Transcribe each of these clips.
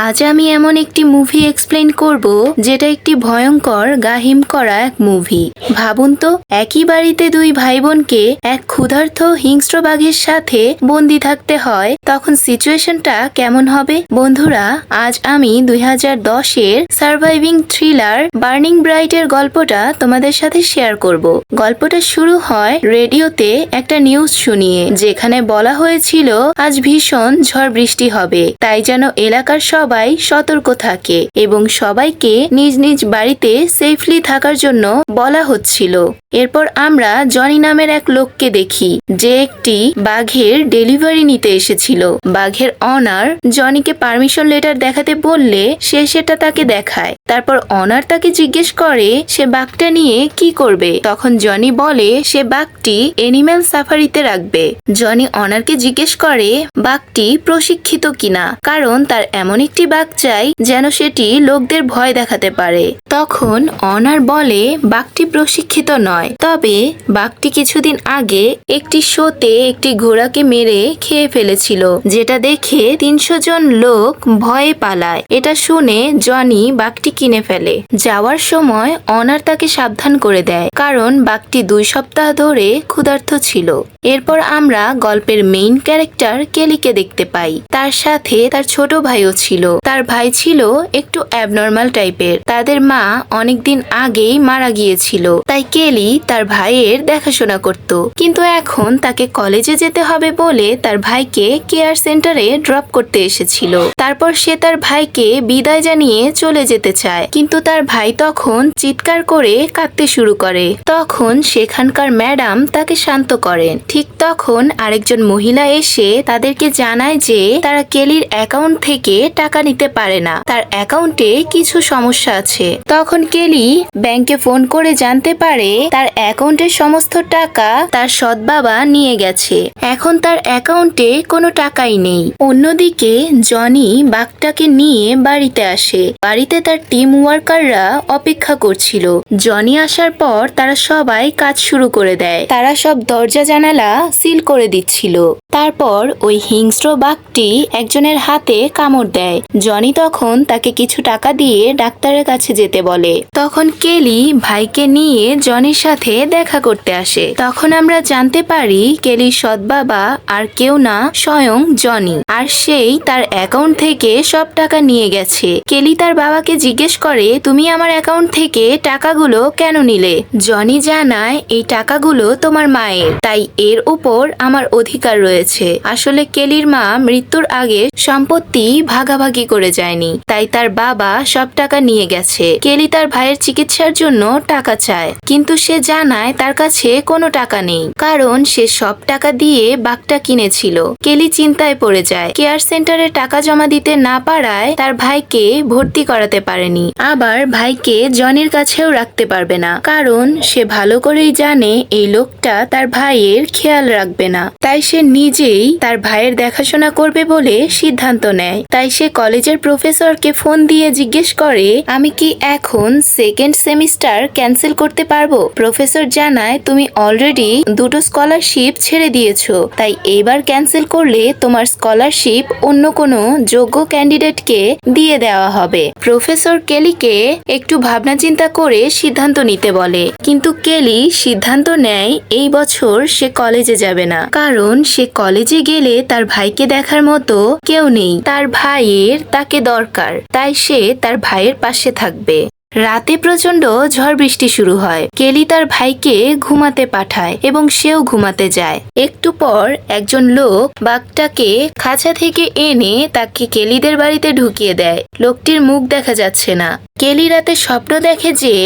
আজ আমি এমন একটি মুভি এক্সপ্লেন করব যেটা একটি ভয়ঙ্কর গাহিম করা এক মুভি। ভাবুন তো, একই বাড়িতে দুই ভাই বোনকে এক ক্ষুধার্ত হিংস্র বাঘের সাথে বন্দি থাকতে হয়, তখন সিচুয়েশনটা কেমন হবে? বন্ধুরা, আজ আমি 2010-এর সার্ভাইভিং থ্রিলার বার্নিং ব্রাইটের গল্পটা তোমাদের সাথে শেয়ার করব। গল্পটা শুরু হয় রেডিওতে একটা নিউজ শুনিয়ে, যেখানে বলা হয়েছিল আজ ভীষণ ঝড় বৃষ্টি হবে, তাই যেন এলাকার সবাই সতর্ক থাকে এবং সবাইকে নিজ নিজ বাড়িতে সেফলি থাকার জন্য বলা হচ্ছিল। এরপর আমরা জনি নামের এক লোককে দেখি, যে একটি বাঘের ডেলিভারি নিতে এসেছিল। বাঘের অনার জনিকে পারমিশন লেটার দেখাতে বললে সে সেটা তাকে দেখায়। তারপর অনার তাকে জিজ্ঞেস করে সে বাঘটা নিয়ে কি করবে। তখন জনি বলে সে বাঘটি এনিম্যাল সাফারিতে রাখবে। জনি অনারকে জিজ্ঞেস করে বাঘটি প্রশিক্ষিত কিনা, কারণ তার এমন একটি বাঘ চাই যেন সেটি লোকদের ভয় দেখাতে পারে। তখন অনার বলে বাঘটি প্রশিক্ষিত নয়, তবে বাঘটি কিছুদিন আগে একটি শোতে একটি ঘোড়াকে মেরে খেয়ে ফেলেছিল, যেটা দেখে 300 জন লোক ভয়ে পালায়। এটা শুনে জনি বাঘটি কিনে ফেলে। যাওয়ার সময় অনার তাকে সাবধান করে দেয়, কারণ বাঘটি 2 সপ্তাহ ধরে ক্ষুধার্ত ছিল। এরপর আমরা গল্পের মেইন ক্যারেক্টার কেলিকে দেখতে পাই। তার সাথে তার ছোট ভাইও ছিল। তার ভাই ছিল একটু অ্যাবনর্মাল টাইপের। তাদের মা অনেকদিন আগেই মারা গিয়েছিল, তাই কেলি তার ভাইয়ের দেখাশোনা করত। কিন্তু এখন তাকে কলেজে যেতে হবে বলে তার ভাইকে কেয়ার সেন্টারে ড্রপ করতে এসেছিল। তারপর সে তার ভাইকে বিদায় জানিয়ে চলে যেতে চায়, কিন্তু তার ভাই তখন চিৎকার করে কাঁদতে শুরু করে। তখন সেখানকার ম্যাডাম তাকে শান্ত করেন। ঠিক তখন আরেকজন মহিলা এসে তাদেরকে জানায় যে তারা কেলির অ্যাকাউন্ট থেকে টাকা নিতে পারে না, তার অ্যাকাউন্টে কিছু সমস্যা আছে। তখন কেলি ব্যাংকে ফোন করে জানতে পারে তার অ্যাকাউন্টের সমস্ত টাকা তার সৎ বাবা নিয়ে গেছে। এখন তার অ্যাকাউন্টে কোনো টাকাই নেই। অন্যদিকে জনি বাঘটাকে নিয়ে বাড়িতে আসে। বাড়িতে তার টিম ওয়ার্কাররা অপেক্ষা করছিল। জনি আসার পর তারা সবাই কাজ শুরু করে দেয়। তারা সব দরজা জানালা সিল করে দিচ্ছিল। তারপর ওই হিংস্র বাঘটি একজনের হাতে কামড় দেয়। জনি তখন তাকে কিছু টাকা দিয়ে ডাক্তারের কাছে যেতে বলে। তখন কেলি ভাইকে নিয়ে জনির সাথে দেখা করতে আসে। তখন আমরা জানতে পারি কেলির সৎ বাবা আর কেউ না, স্বয়ং জনি, আর সেই তার অ্যাকাউন্ট থেকে সব টাকা নিয়ে গেছে। কেলি তার বাবাকে জিজ্ঞেস করে তুমি আমার অ্যাকাউন্ট থেকে টাকাগুলো কেন নিলে? জনি জানায় এই টাকাগুলো তোমার মায়ের, তাই এর উপর আমার অধিকার রয়েছে। আসলে কেলির মা মৃত্যুর আগে সম্পত্তি ভাগাভাগি করে যায়নি, তাই তার বাবা সব টাকা নিয়ে গেছে। কেলি তার ভাইয়ের চিকিৎসার জন্য টাকা চায়, কিন্তু সে জানায় তার কাছে কোনো টাকা নেই, কারণ সে সব টাকা দিয়ে বাঘটা কিনেছিল। কেলি চিন্তায় পড়ে যায়। কেয়ার সেন্টারে টাকা জমা দিতে না পারায় তার ভাইকে ভর্তি করাতে পারেনি। আবার ভাইকে জনির কাছেও রাখতে পারবে না, কারণ সে ভালো করেই জানে এই লোকটা তার ভাইয়ের খেয়াল রাখবে না। তাই সে নিজেই তার ভাইয়ের দেখাশোনা করবে বলে সিদ্ধান্ত নেয়। তাই সে কলেজের প্রফেসরকে ফোন দিয়ে জিজ্ঞেস করে আমি কি এখন সেকেন্ড সেমিস্টার ক্যান্সেল করতে পারবো? প্রফেসর জানায় তুমি অলরেডি 2টো স্কলারশিপ ছেড়ে দিয়েছো, তাই এবার ক্যান্সেল করলে তোমার স্কলারশিপ অন্য কোনো যোগ্য ক্যান্ডিডেটকে দিয়ে দেওয়া হবে। প্রফেসর কেলিকে একটু ভাবনা চিন্তা করে সিদ্ধান্ত নিতে বলে, কিন্তু কেলি সিদ্ধান্ত নেয় এই বছর সে কলেজে যাবে না, কারণ সে কলেজে গেলে তার ভাইকে দেখার মতো কেউ নেই। তার ভাইয়ের তাকে দরকার, তাই সে তার ভাইয়ের পাশে থাকবে। রাতে প্রচন্ড ঝড় বৃষ্টি শুরু হয়। কেলি তার ভাইকে ঘুমাতে পাঠায় এবং সেও ঘুমাতে যায়। একটু পর একজন লোক বাঘটাকে খাঁচা থেকে এনে তাকে কেলিদের বাড়িতে ঢুকিয়ে দেয়। লোকটির মুখ দেখা যাচ্ছে না। কেলি রাতে স্বপ্ন দেখে যে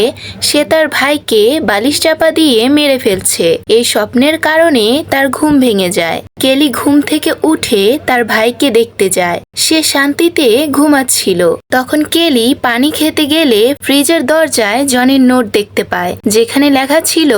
সে তার ভাইকে বালিশ চাপা দিয়ে মেরে ফেলছে। এই স্বপ্নের কারণে তার ঘুম ভেঙে যায়। কেলি ঘুম থেকে উঠে তার ভাইকে দেখতে যায়। সে শান্তিতে ঘুমাচ্ছিল। তখন কেলি পানি খেতে গেলে ফ্রিজের দরজায় জনির নোট দেখতে পায়, যেখানে লেখা ছিল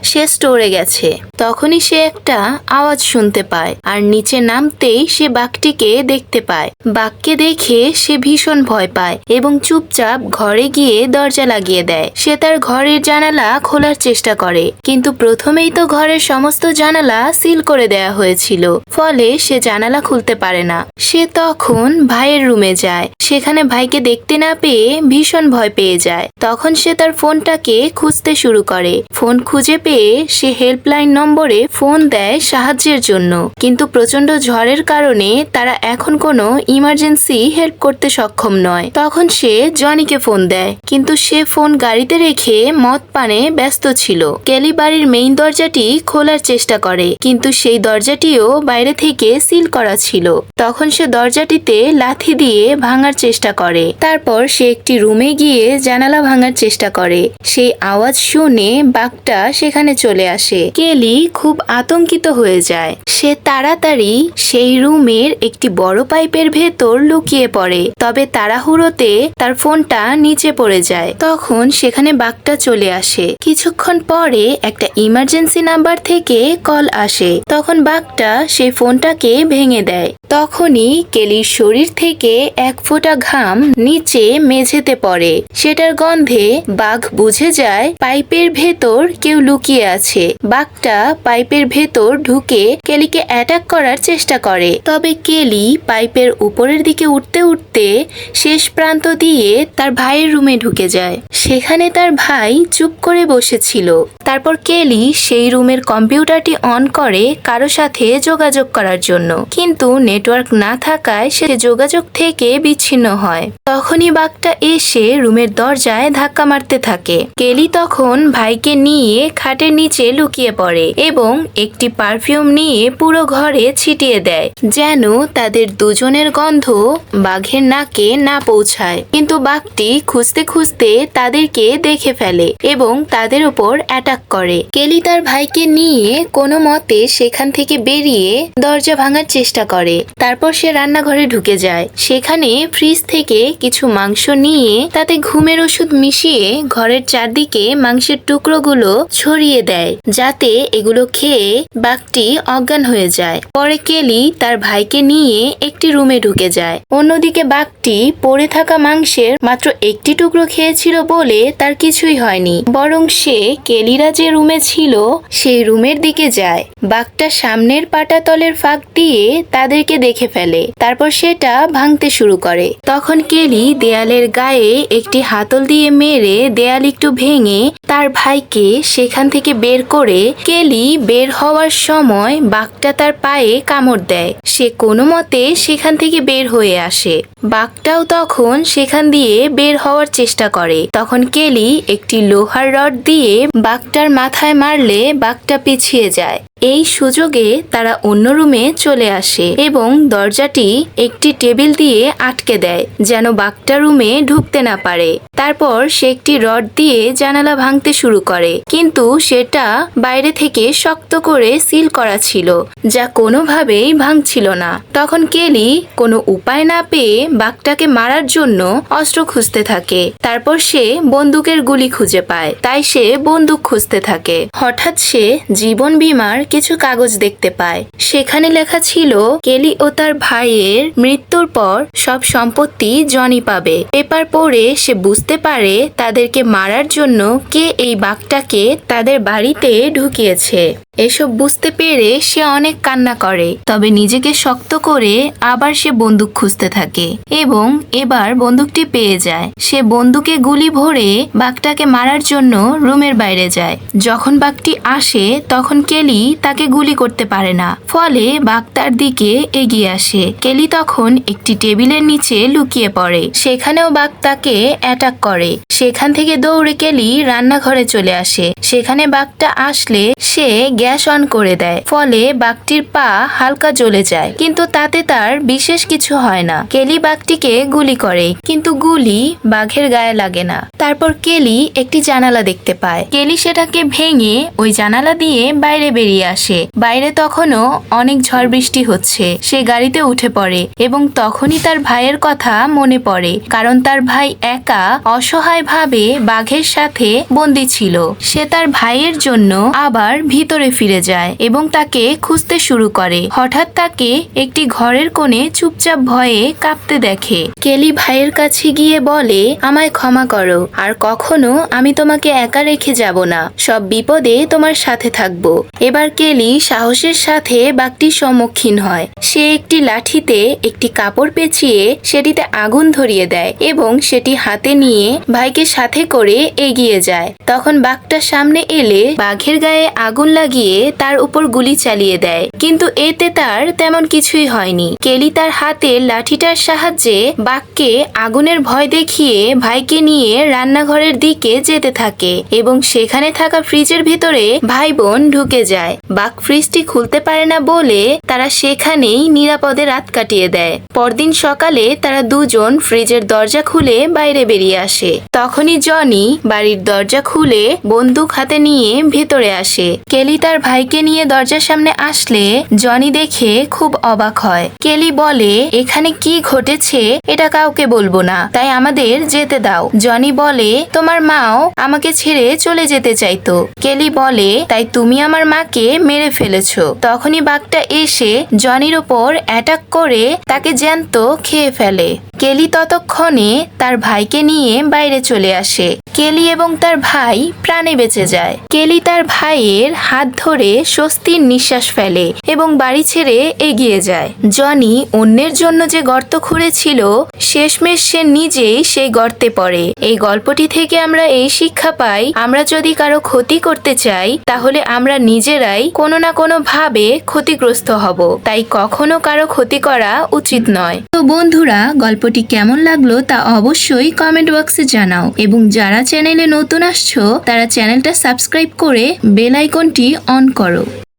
সে স্টোরে গেছে। তখনই সে একটা আওয়াজ শুনতে পায়, আর নিচে নামতেই সে বাঘটিকে দেখতে পায়। বাঘকে দেখে সে ভীষণ ভয় পায় এবং চুপচাপ ঘর ঘরে গিয়ে দরজা লাগিয়ে দেয়। সে তার ঘরের জানালা খোলার চেষ্টা করে, কিন্তু প্রথমেই তো ঘরের সমস্ত জানালা সিল করে দেয়া হয়েছিল, ফলে সে জানালা খুলতে পারে না। সে তখন ভাইয়ের রুমে যায়। সেখানে ভাইকে দেখতে না পেয়ে ভীষণ ভয় পেয়ে যায়। তখন সে তার ফোনটাকে খুঁজতে শুরু করে। ফোন খুঁজে পেয়ে সে হেল্পলাইন নম্বরে ফোন দেয় সাহায্যের জন্য, কিন্তু প্রচন্ড ঝড়ের কারণে তারা এখন কোনো ইমার্জেন্সি হেল্প করতে সক্ষম নয়। তখন সে জনিকে ফোন দেয়, কিন্তু সে ফোন গাড়িতে রেখে মদ পানে ব্যস্ত ছিল। কেলি বাড়ির মেইন দরজাটি খোলার চেষ্টা করে, কিন্তু সেই দরজাটিও বাইরে থেকে সিল করা ছিল। তখন সে দরজাটিতে লাথি দিয়ে ভাঙার চেষ্টা করে। তারপর সে একটি রুমে গিয়ে জানালা ভাঙার চেষ্টা করে। সেই আওয়াজ শুনে বাঘটা সেখানে চলে আসে। কেলি খুব আতঙ্কিত হয়ে যায়। সে তাড়াতাড়ি সেই রুমের একটি বড় পাইপের ভেতর লুকিয়ে পড়ে, তবে তাড়াহুড়োতে তার ফোনটা নিচে পড়ে যায়। তখন সেখানে বাঘটা চলে আসে। কিছুক্ষণ পরে একটা ইমার্জেন্সি নাম্বার থেকে কল আসে। তখন বাঘটা সেই ফোনটাকে ভেঙে দেয়। তখনই কেলির শরীর থেকে এক ফোঁটা ঘাম নিচে মেঝেতে পড়ে। সেটার গন্ধে বাঘ বুঝে যায় পাইপের ভেতর কেউ লুকিয়ে আছে। বাঘটা পাইপের ভেতর ঢুকে কেলিকে অ্যাটাক করার চেষ্টা করে, তবে কেলি পাইপের উপরের দিকে উঠতে উঠতে শেষ প্রান্ত দিয়ে তার ভাইয়ের রুমে ঢুকে যায়। সেখানে তার ভাই চুপ করে বসেছিল। তারপর কেলি সেই রুমের কম্পিউটারটি অন করে কারো সাথে যোগাযোগ করার জন্য, কিন্তু নেটওয়ার্ক না থাকায় সে যোগাযোগ থেকে বিচ্ছিন্ন হয়। তখনই বাঘটা এসে রুমের দরজায় ধাক্কা মারতে থাকে। কেলি তখন ভাইকে নিয়ে খাটের নিচে লুকিয়ে পড়ে এবং একটি পারফিউম নিয়ে পুরো ঘরে ছিটিয়ে দেয়, যেন তাদের দুজনের গন্ধ বাঘের নাকে না পৌঁছায়। কিন্তু বাঘটি খুঁজতে খুঁজতে তাদেরকে দেখে ফেলে এবং তাদের উপর অ্যাটাক করে। কেলি তার ভাইকে নিয়ে কোনো মতে সেখান থেকে বেরিয়ে দরজা ভাঙার চেষ্টা করে। তারপর সে রান্নাঘরে ঢুকে যায়। সেখানে ফ্রিজ থেকে কিছু মাংস নিয়ে তাতে ঘুমের ওষুধ মিশিয়ে ঘরের চারদিকে মাংসের টুকরোগুলো ছড়িয়ে দেয়, যাতে এগুলো খেয়ে বাঘটি অজ্ঞান হয়ে যায়। পরে কেলি তার ভাইকে নিয়ে একটি রুমে ঢুকে যায়। অন্যদিকে বাঘটি পড়ে থাকা মাংসের মাত্র একটি টুকরো খেয়েছিল বলে তার কিছুই হয়নি, বরং সে কেলিরা যে রুমে ছিল সেই রুমের দিকে যায়। বাঘটা সামনের পাটাতলের ফাঁক দিয়ে তাদেরকে দেখে ফেলে। তারপর সেটা ভাঙতে শুরু করে। তখন কেলি দেয়ালের গায়ে একটি হাতল দিয়ে মেরে দেয়াল একটু ভেঙে তার ভাইকে সেখান থেকে বের করে কেলি বের হওয়ার সময় বাঘটা তার পায়ে কামড় দেয়। সে কোনো মতে সেখান থেকে বের হয়ে আসে। বাঘটাও তখন সেখান দিয়ে বের হওয়ার চেষ্টা করে। তখন কেলি একটি লোহার রড দিয়ে বাঘটার মাথায় মারলে বাঘটা পিছিয়ে যায়। এই সুযোগে তারা অন্য রুমে চলে আসে এবং দরজাটি একটি টেবিল দিয়ে আটকে দেয়, যেন বাঘটা রুমে ঢুকতে না পারে। তারপর সে একটি রড দিয়ে জানালা ভাঙতে শুরু করে, কিন্তু সেটা বাইরে থেকে শক্ত করে সিল করা ছিল, যা কোনোভাবেই ভাঙছিল না। তখন কেলি কোনো উপায় না পেয়ে বাঘটাকে মারার জন্য অস্ত্র খুঁজতে থাকে। তারপর সে বন্দুকের গুলি খুঁজে পায়, তাই সে বন্দুক খুঁজতে থাকে। হঠাৎ সে জীবন বীমার কিছু কাগজ দেখতে পায়। সেখানে লেখা ছিল কেলি ও তার ভাইয়ের মৃত্যুর পর সব সম্পত্তি জনি পাবে। পেপার পড়ে সে বুঝতে পারে তাদেরকে মারার জন্য কে এই বাঘটাকে তাদের বাড়িতে ঢুকিয়েছে। এসব বুঝতে পেরে সে অনেক কান্না করে, তবে নিজেকে শক্ত করে আবার সে বন্দুক খুঁজতে থাকে এবং এবার বন্দুকটি পেয়ে যায়। সে বন্দুকে গুলি ভরে বাঘটাকে মারার জন্য রুমের বাইরে যায়। যখন বাঘটি আসে তখন কেলি তাকে গুলি করতে পারে না, ফলে বাঘ তার দিকে এগিয়ে আসে। কেলি তখন একটি টেবিলের নিচে লুকিয়ে পড়ে। সেখানেও বাঘ তাকে অ্যাটাক করে। সেখান থেকে দৌড়ে কেলি রান্নাঘরে চলে আসে। সেখানে বাঘটা আসলে সে গ্যাস অন করে দেয়, ফলে বাঘটির পা হালকা জ্বলে যায়, কিন্তু তাতে তার বিশেষ কিছু হয় না। কেলি বাঘটিকে গুলি করে, কিন্তু গুলি বাঘের গায়ে লাগে না। তারপর কেলি একটি জানালা দেখতে পায়। কেলি সেটাকে ভেঙে ওই জানালা দিয়ে বাইরে বেরিয়ে আসে। বাইরে তখনও অনেক ঝড় বৃষ্টি হচ্ছে। সে গাড়িতে উঠে পড়ে এবং তখনই তার ভাইয়ের কথা মনে পড়ে, কারণ তার ভাই একা অসহায়ভাবে বাঘের সাথে বন্দী ছিল। সে তার ভাইয়ের জন্য আবার ভিতরে ফিরে যায় এবং তাকে খুঁজতে শুরু করে। হঠাৎ তাকে একটি ঘরের কোণে চুপচাপ ভয়ে কাঁপতে দেখে। কেলি ভাইয়ের কাছে গিয়ে বলে, আমায় ক্ষমা করো, আর কখনো আমি তোমাকে একা রেখে যাব না, সব বিপদে তোমার সাথে থাকবো। এবার কেলি সাহসের সাথে বাঘটির সম্মুখীন হয়। সে একটি লাঠিতে একটি কাপড় পেঁচিয়ে সেটিতে আগুন ধরিয়ে দেয় এবং সেটি হাতে নিয়ে ভাইকে সাথে করে এগিয়ে যায়। তখন বাঘটা সামনে এলে বাঘের গায়ে আগুন লাগিয়ে তার উপর গুলি চালিয়ে দেয়, কিন্তু এতে তার তেমন কিছুই হয়নি। কেলি তার হাতের লাঠিটার সাহায্যে বাঘকে আগুনের ভয় দেখিয়ে ভাইকে নিয়ে রান্নাঘরের দিকে যেতে থাকে এবং সেখানে থাকা ফ্রিজের ভিতরে ভাই বোন ঢুকে যায়। বাঘ ফ্রিজটি খুলতে পারে না বলে তারা সেখানেই নিরাপদে রাত কাটিয়ে দেয়। পরদিন সকালে তারা দুজন ফ্রিজের দরজা খুলে বাইরে বেরিয়ে আসে। তখনই জনি বাড়ির দরজা খুলে বন্দুক হাতে নিয়ে ভেতরে আসে। কেলি তার ভাইকে নিয়ে দরজার সামনে আসলে জনি দেখে খুব অবাক হয়। কেলি বলে, এখানে কি ঘটেছে এটা কাউকে বলবো না, তাই আমাদের যেতে দাও। জনি বলে, তোমার মাও আমাকে ছেড়ে চলে যেতে চাইতো। কেলি বলে, তাই তুমি আমার মাকে মেরে ফেলেছো। তখনই বাঘটা এসে জনির ওপর অ্যাটাক করে তাকে জ্যান্ত খেয়ে ফেলে। কেলি ততক্ষণে তার ভাইকে নিয়ে বাইরে চলে আসে। কেলি এবং তার ভাই প্রাণে বেঁচে যায়। কেলি তার ভাইয়ের হাত ধরে স্বস্তির নিঃশ্বাস ফেলে এবং বাড়ি ছেড়ে এগিয়ে যায়। জনি অন্যের জন্য যে গর্ত খুঁড়েছিল, শেষমেশ সে নিজেই সেই গর্তে পড়ে। এই গল্পটি থেকে আমরা এই শিক্ষা পাই, আমরা যদি কারো ক্ষতি করতে চাই তাহলে আমরা নিজেরাই কোনো না কোনো ভাবে ক্ষতিগ্রস্ত হব। তাই কখনো কারো ক্ষতি করা উচিত নয়। তো বন্ধুরা, গল্পটি কেমন লাগলো তা অবশ্যই কমেন্ট বক্সে জানাও এবং যারা চ্যানেলে নতুন আসছো তারা চ্যানেলটা সাবস্ক্রাইব করে বেল আইকনটি অন করো।